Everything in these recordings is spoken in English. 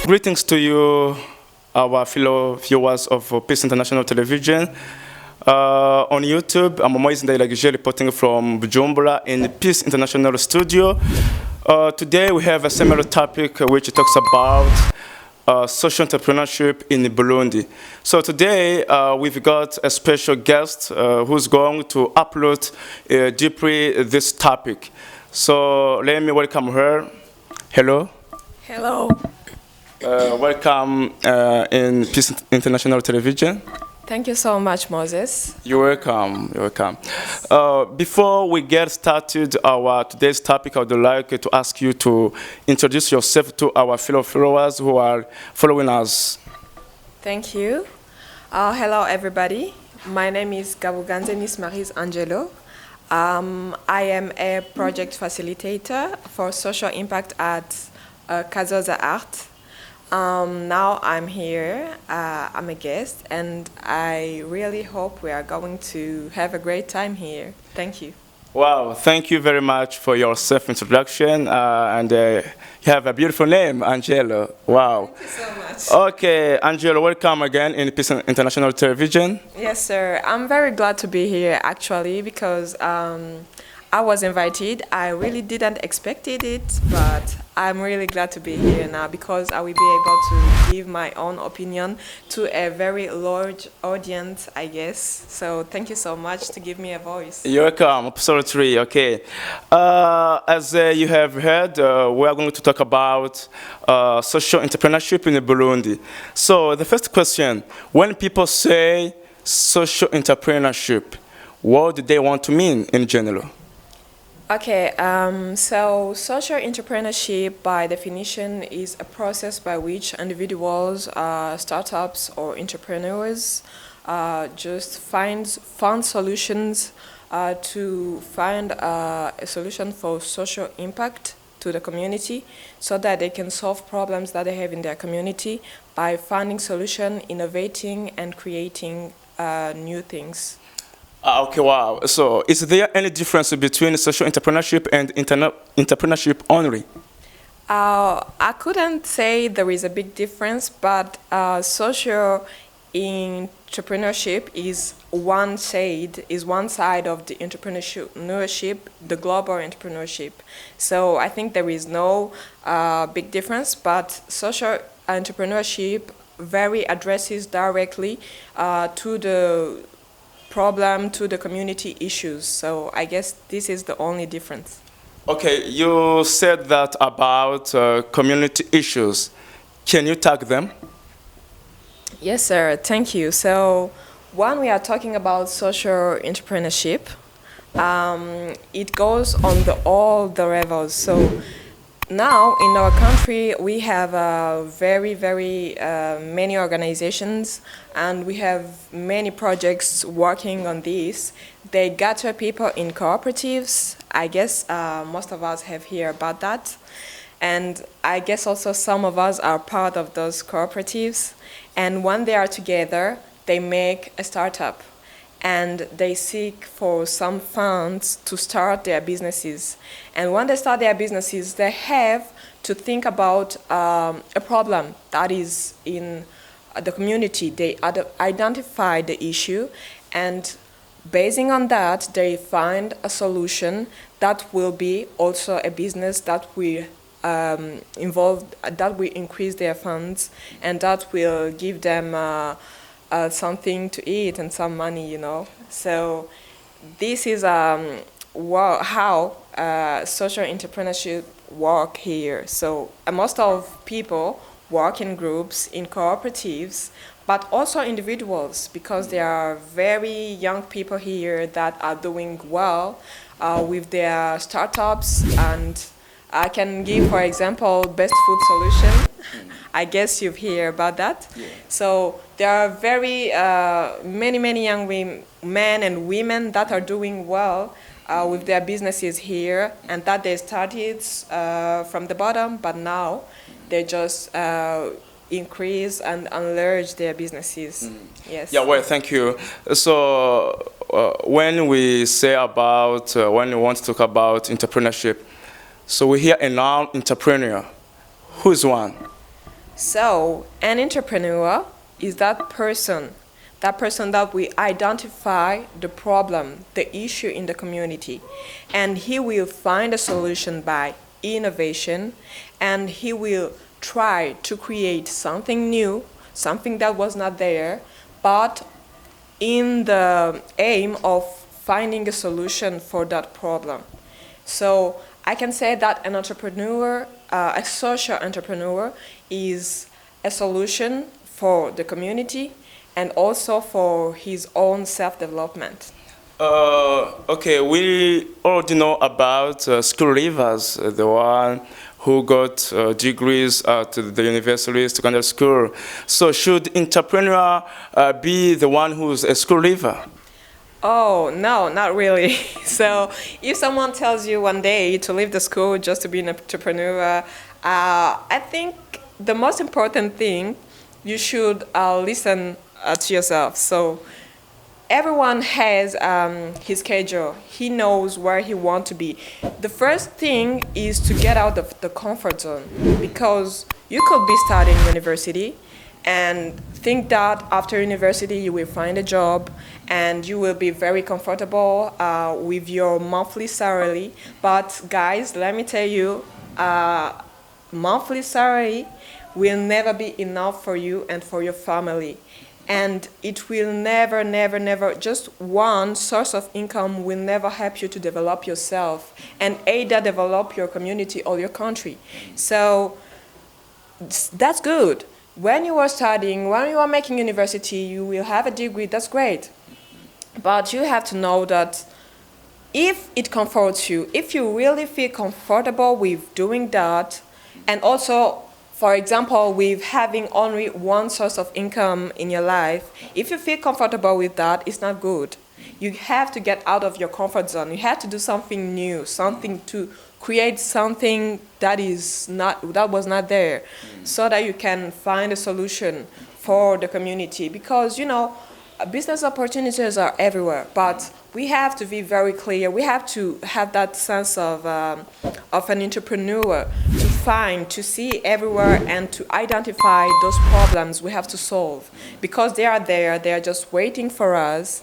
Greetings to you, our fellow viewers of Peace International Television. On YouTube, I'm Moise Ndayiragije reporting from Bujumbura in Peace International Studio. Today we have a similar topic which talks about social entrepreneurship in Burundi. So today we've got a special guest who's going to upload deeply this topic. So let me welcome her. Hello. Hello. Welcome in Peace International Television. Thank you so much, Moses. You're welcome. You're welcome. Before we get started our today's topic, I would like to ask you to introduce yourself to our fellow followers who are following us. Thank you. Hello, everybody. My name is Gabuganze Miss Marie Angelo. I am a project facilitator for social impact at Kazoza Art. Now I'm here, I'm a guest, and I really hope we are going to have a great time here. Thank you. Wow, thank you very much for your self-introduction, and you have a beautiful name, Angelo. Wow. Thank you so much. Okay, Angelo, welcome again in Peace International Television. Yes, sir. I'm very glad to be here, actually, because I was invited. I really didn't expect it, but I'm really glad to be here now because I will be able to give my own opinion to a very large audience, I guess. So thank you so much to give me a voice. You're welcome, absolutely. Okay. As you have heard, we are going to talk about social entrepreneurship in Burundi. So the first question, when people say social entrepreneurship, what do they want to mean in general? Okay, so social entrepreneurship by definition is a process by which individuals, startups or entrepreneurs just find solutions to find a solution for social impact to the community so that they can solve problems that they have in their community by finding solution, innovating and creating new things. Okay, wow. So is there any difference between social entrepreneurship and entrepreneurship only? I couldn't say there is a big difference, but social entrepreneurship is one side of the entrepreneurship, the global entrepreneurship. So I think there is no big difference, but social entrepreneurship very addresses directly to the problem, to the community issues. So I guess this is the only difference. Okay, you said that about community issues. Can you tag them? Yes, sir. Thank you. So when we are talking about social entrepreneurship, it goes on all the levels. So now in our country we have very many organizations and we have many projects working on this. They gather people in cooperatives. I guess most of us have heard about that, and I guess also some of us are part of those cooperatives, and when they are together they make a startup and they seek for some funds to start their businesses. And when they start their businesses, they have to think about a problem that is in the community. They identify the issue, and basing on that, they find a solution that will be also a business that will that will increase their funds, and that will give them something to eat and some money, you know. So this is how social entrepreneurship work here. So most of people work in groups, in cooperatives, but also individuals, because there are very young people here that are doing well with their startups. And I can give, for example, Best Food Solution. I guess you've heard about that. Yeah. So there are very many young men and women that are doing well with their businesses here, and that they started from the bottom, but now they just increase and enlarge their businesses. Yes. Yeah, well, thank you. So when we say about, when we want to talk about entrepreneurship, so we hear a noun entrepreneur. Who is one? So, an entrepreneur is that person that we identify the problem, the issue in the community, and he will find a solution by innovation, and he will try to create something new, something that was not there, but in the aim of finding a solution for that problem. So I can say that an entrepreneur, a social entrepreneur, is a solution for the community and also for his own self-development. Okay, we already know about school leavers, the one who got degrees at the university, secondary school. So should entrepreneur be the one who's a school leaver? Oh, no, not really. So, if someone tells you one day to leave the school just to be an entrepreneur, I think the most important thing, you should listen to yourself. So, everyone has his schedule. He knows where he wants to be. The first thing is to get out of the comfort zone, because you could be studying university and think that after university you will find a job and you will be very comfortable with your monthly salary. But guys, let me tell you, monthly salary will never be enough for you and for your family. And it will never, never, never, just one source of income will never help you to develop yourself and either develop your community or your country. So that's good. When you are studying, when you are making university, you will have a degree, that's great. But you have to know that if it comforts you, if you really feel comfortable with doing that, and also, for example, with having only one source of income in your life, if you feel comfortable with that, it's not good. You have to get out of your comfort zone. You have to do something new, something to create something that was not there, so that you can find a solution for the community. Because business opportunities are everywhere, but we have to be very clear. We have to have that sense of an entrepreneur, to see everywhere and to identify those problems we have to solve, because they are there. They are just waiting for us.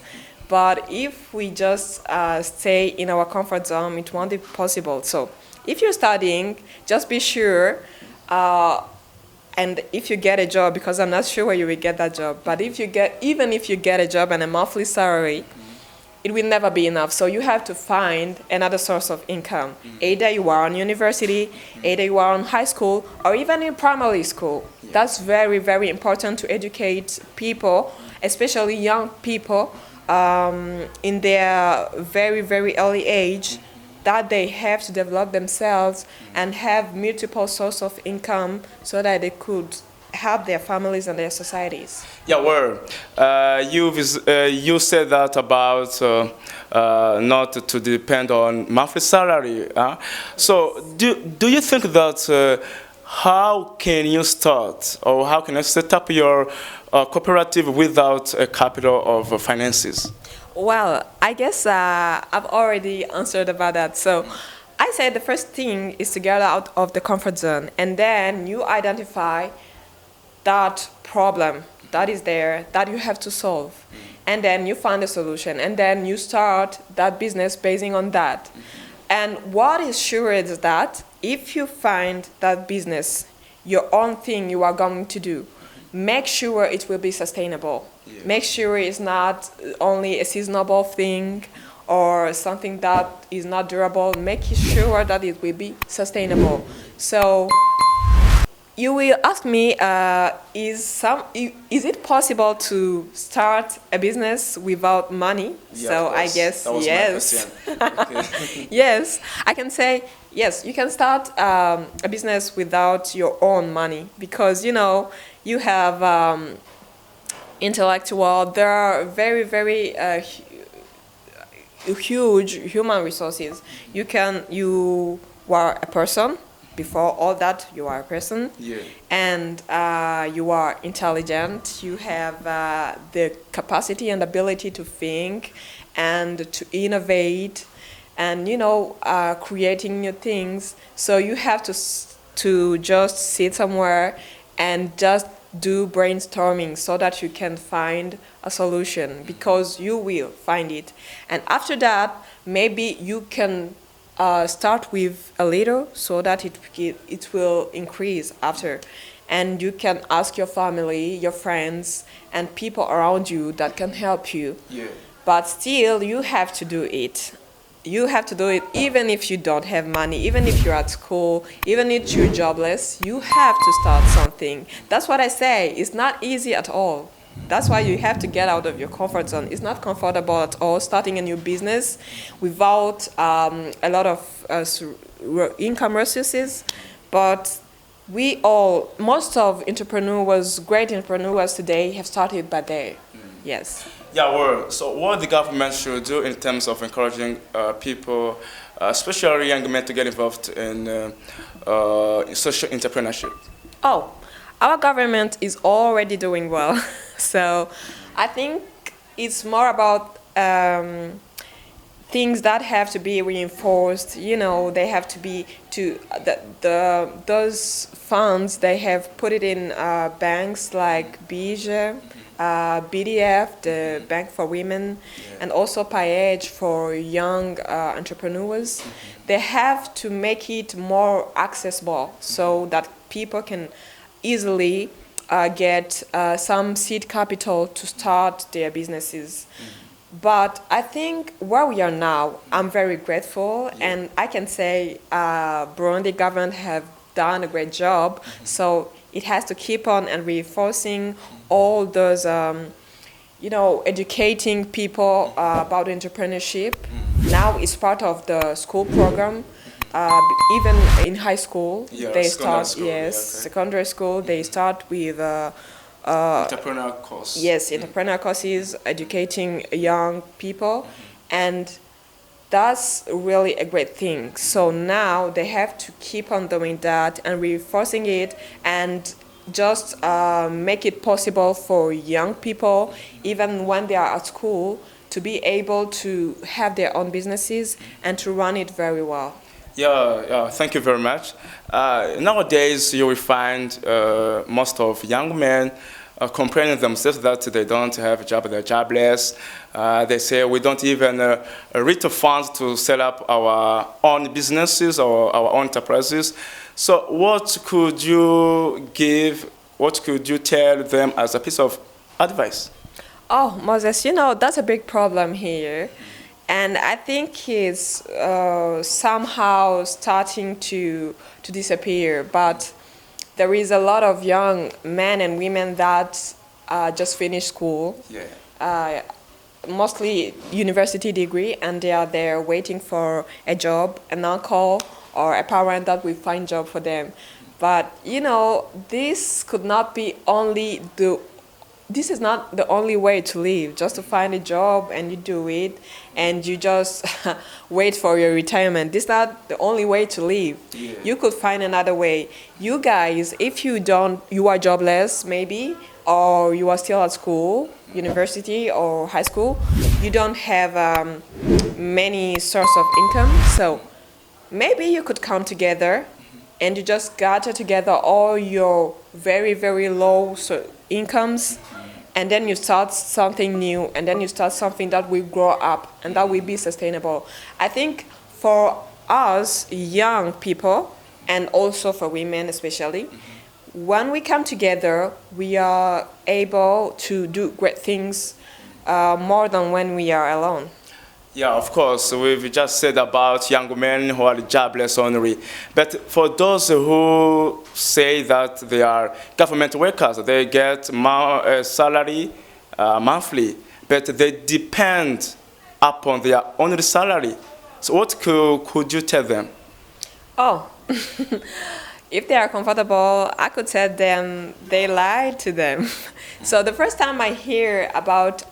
But if we just stay in our comfort zone, it won't be possible. So if you're studying, just be sure, and if you get a job, because I'm not sure where you will get that job, but even if you get a job and a monthly salary, it will never be enough. So you have to find another source of income. Either you are on university, either you are on high school, or even in primary school. That's very, very important to educate people, especially young people, in their very, very early age, that they have to develop themselves and have multiple sources of income so that they could help their families and their societies. Yeah, well, you said that about not to depend on monthly salary. So do you think that how can you start, or how can you set up your cooperative without a capital of finances? Well, I guess I've already answered about that. So I said the first thing is to get out of the comfort zone, and then you identify that problem that is there that you have to solve. And then you find a solution, and then you start that business basing on that. And what is sure is that if you find that business, your own thing you are going to do, make sure it will be sustainable. Yeah. Make sure it's not only a seasonable thing or something that is not durable. Make sure that it will be sustainable. So you will ask me, is it possible to start a business without money? Yeah, so I guess yes. Okay. Yes, I can say yes. You can start a business without your own money, because you have intellectual. There are very, very huge human resources. You are a person. Before all that, you are a person, yeah. And you are intelligent. You have the capacity and ability to think and to innovate, and creating new things. So you have to just sit somewhere and just do brainstorming so that you can find a solution, because you will find it. And after that, maybe you can start with a little so that it will increase after. And you can ask your family, your friends, and people around you that can help you. Yeah. But still, you have to do it. You have to do it even if you don't have money, even if you're at school, even if you're jobless. You have to start something. That's what I say. It's not easy at all. That's why you have to get out of your comfort zone. It's not comfortable at all starting a new business without a lot of income resources. But most of entrepreneurs, great entrepreneurs today, have started by there. Yes. Yeah, well, so what the government should do in terms of encouraging people, especially young men, to get involved in social entrepreneurship? Oh, our government is already doing well. So I think it's more about things that have to be reinforced. They have to be those funds, they have put it in banks like BIGE, BDF, the Bank for Women, and also PAEG for young entrepreneurs. They have to make it more accessible so that people can easily get some seed capital to start their businesses. But I think where we are now, I'm very grateful, and I can say Burundi government have done a great job. So it has to keep on and reinforcing all those, educating people about entrepreneurship. Now it's part of the school program. Even in high school, they start. School, yes, okay. Secondary school, they start with. Entrepreneur course. Yes, entrepreneur courses, educating young people, and that's really a great thing. So now they have to keep on doing that and reinforcing it, and just make it possible for young people, even when they are at school, to be able to have their own businesses and to run it very well. Yeah, thank you very much. Nowadays, you will find most of young men complaining themselves that they don't have a job, they're jobless. They say we don't even reach funds to set up our own businesses or our own enterprises. So what could you tell them as a piece of advice? Oh, Moses, that's a big problem here. And I think it's somehow starting to disappear. But there is a lot of young men and women that just finished school, mostly university degree, and they are there waiting for a job, an uncle or a parent that will find job for them. But this could not be this is not the only way to live, just to find a job and you do it and you just wait for your retirement. This is not the only way to live. Yeah. You could find another way. You guys, if you are jobless maybe, or you are still at school, university or high school, you don't have many source of income. So maybe you could come together and you just gather together all your very, very low incomes, and then you start something new, and then you start something that will grow up and that will be sustainable. I think for us young people, and also for women especially, when we come together, we are able to do great things more than when we are alone. Yeah, of course, we've just said about young men who are jobless only. But for those who say that they are government workers, they get salary monthly, but they depend upon their own salary. So what could you tell them? Oh, if they are comfortable, I could tell them they lied to them. So the first time I hear about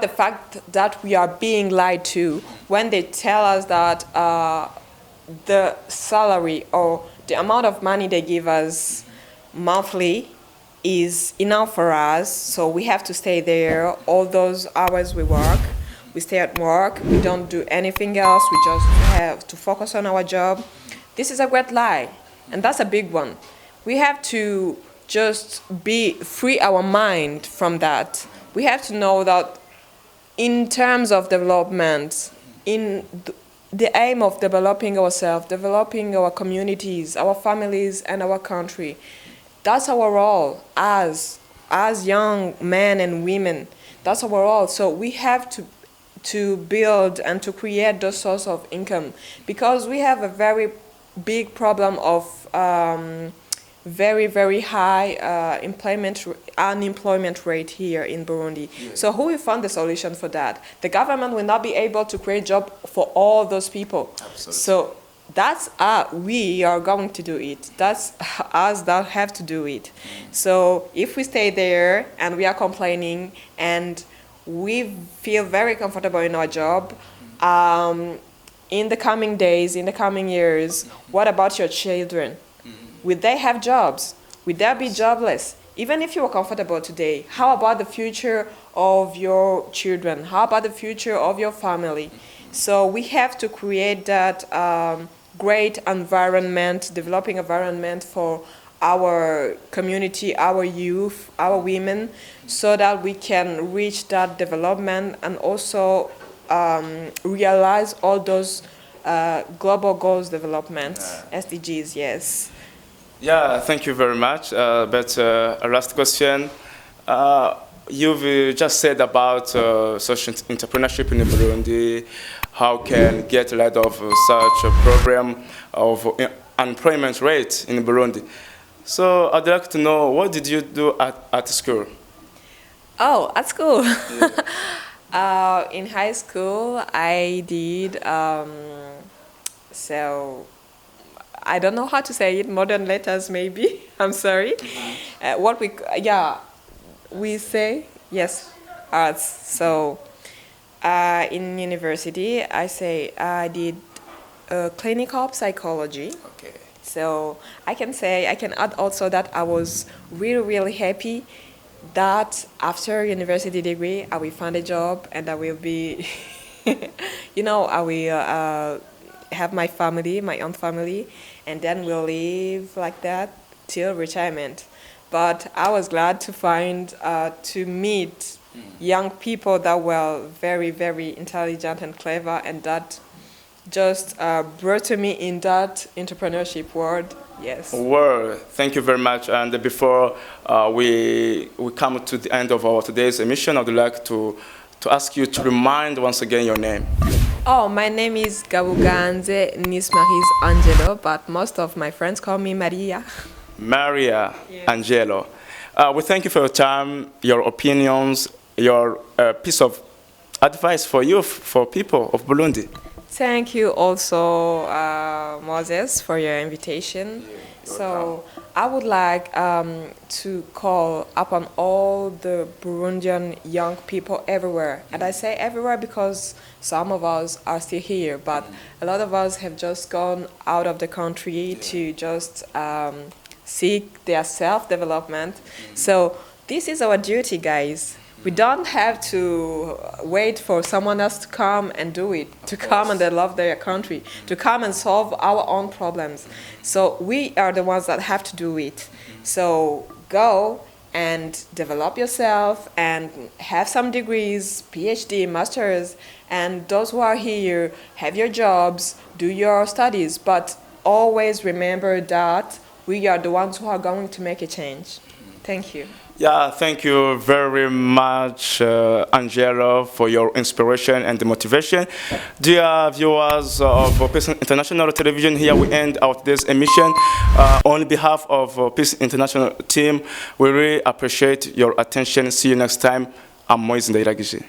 the fact that we are being lied to, when they tell us that the salary or the amount of money they give us monthly is enough for us, so we have to stay there all those hours we work. We stay at work, we don't do anything else, we just have to focus on our job. This is a great lie, and that's a big one. we have to just be free our mind from that. We have to know that in terms of development, in the aim of developing ourselves, developing our communities, our families, and our country, that's our role as young men and women. That's our role. So we have to build and to create those sources of income, because we have a very big problem of very, very high unemployment rate here in Burundi. Yes. So who will fund the solution for that? The government will not be able to create job for all those people. Absolutely. So that's we are going to do it. That's us that have to do it. So if we stay there and we are complaining and we feel very comfortable in our job, in the coming days, in the coming years, what about your children? Will they have jobs? Will they be jobless? Even if you are comfortable today, how about the future of your children? How about the future of your family? So we have to create that great environment, developing environment for our community, our youth, our women, so that we can reach that development and also realize all those global goals development, SDGs, yes. Yeah, thank you very much. But a last question. You've just said about social entrepreneurship in Burundi, how can get rid of such a program of unemployment rate in Burundi. So I'd like to know, what did you do at school? Oh, at school. Yeah. In high school, I did, so I don't know how to say it, modern letters maybe, I'm sorry. We say, yes, arts. So in university, I did clinical psychology. Okay. So I can add also that I was really, really happy that after university degree, I will find a job and I will be, I will have my family, my own family, and then we'll live like that till retirement. But I was glad to meet young people that were very, very intelligent and clever, and that just brought to me in that entrepreneurship world. Yes. Well, thank you very much. And before we come to the end of our today's emission, I'd like to ask you to remind once again your name. Oh, my name is Gabuganze Nismaris Angelo, but most of my friends call me Maria. Maria, yes. Angelo. We thank you for your time, your opinions, your piece of advice for youth, for people of Burundi. Thank you also, Moses, for your invitation. So I would like to call upon all the Burundian young people everywhere. And I say everywhere because some of us are still here, but a lot of us have just gone out of the country to just seek their self-development. So this is our duty, guys. We don't have to wait for someone else to come and do it, to come and develop their country, to come and solve our own problems. So we are the ones that have to do it. So go and develop yourself and have some degrees, PhD, masters, and those who are here, have your jobs, do your studies, but always remember that we are the ones who are going to make a change. Thank you. Yeah, thank you very much, Angelo, for your inspiration and the motivation. Dear viewers of Peace International Television, here we end our today's emission. On behalf of Peace International team, we really appreciate your attention. See you next time. I'm Moise Ndairagije.